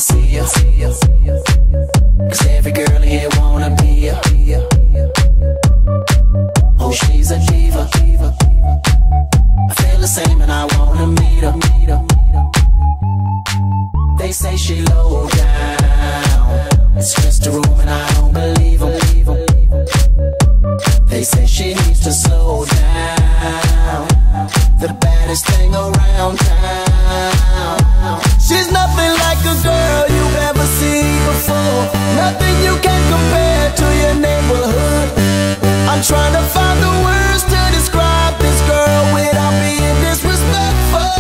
see ya. Cause every girl here wanna be ya. Oh, she's a diva. I feel the same and I wanna meet her. They say she low down, it's just a room and I don't believe them. They say she needs to slow down, the baddest thing around town. She's nothing like a girl you've ever seen before, nothing you can compare to your neighborhood. I'm trying to find the words to describe this girl without being disrespectful.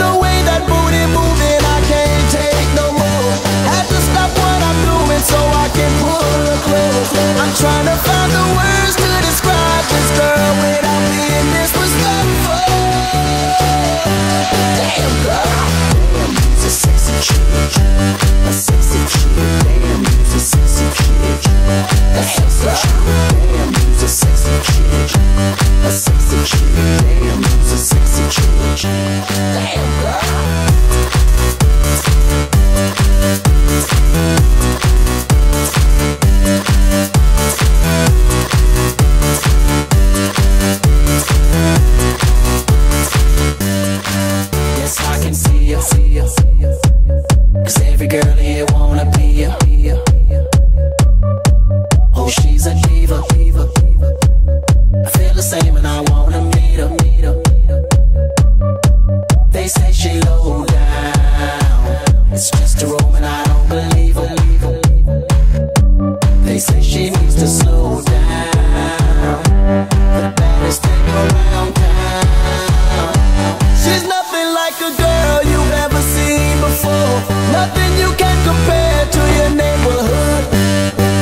The way that booty moving, I can't take no more. Had to stop what I'm doing so I can pull her close. I'm trying to find the words to describe this girl without being disrespectful. Damn girl, damn, you's a sexy chick, a sexy chick. Damn, you's a sexy chick, a sexy chick. Damn, you's a sexy chick, a sexy chick. Damn, you's a sexy chick. Damn girl. Yes, I can see ya. Cause every girl here wanna be ya. Oh, she's a diva. I feel the same and I wanna meet her. They say she low down, it's just a room and I don't believe them. They say she needs to slow down, the baddest thing around town. She's nothing like a girl you've ever seen before, nothing you can compare to your neighborhood.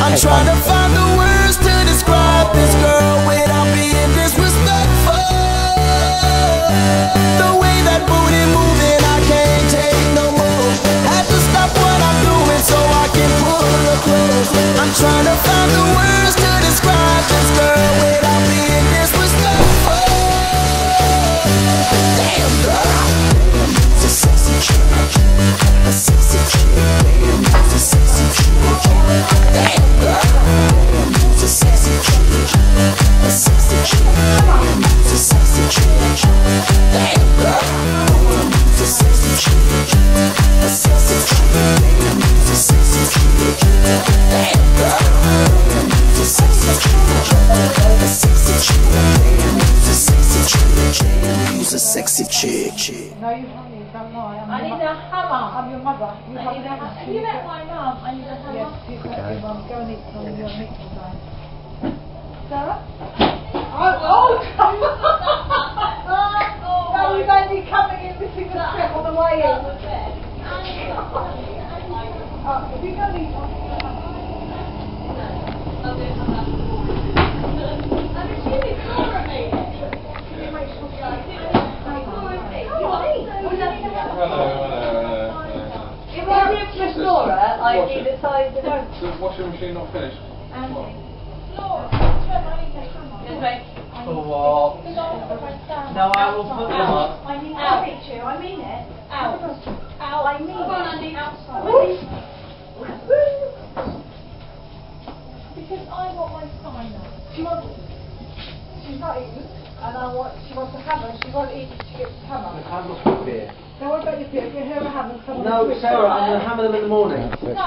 I'm trying to find the words to describe this girl without being disrespectful. The way that booty moving, I can't take no more. Had to stop what I'm doing so I can pull her close. I'm trying to find the words to describe this girl without being disrespectful. Damn girl, damn, you's a sexy chick, a sexy chick. Damn, you's a sexy chick. Damn girl, damn, you's a sexy chick, a sexy chick. Damn, you's a sexy chick. Damn girl, damn, you's a sexy chick, a sexy chick. Damn, you's a sexy chick. Damn girl, damn, you's a sexy chick, a sexy chick. Damn, you's a sexy chick. Damn, you's a sexy chick. No, you haven't. You don't lie. I need a hammer. I'm your mother. Have you met my mum? I need a hammer. Yes, you met your mum. Go and eat some of your meat today. Sarah? No, you've only coming in missing a step on the way in. If you go and eat some. I'm assuming Laura made it. If I did just Laura, I'd be the size of her. The washing machine not finished? Laura, just wait. For what? No, I will put them up. I mean, I'll beat you. I mean it. Out. Out. I mean it. Come on, Andy. Outside. Because I want my signer. She wants it. She's not eating. And she wants a hammer. She won't eat it. She gets a hammer. I've got beer. Now what about your beer? Get her a hammer. No, Sarah, I'm going to hammer them in the morning. No, I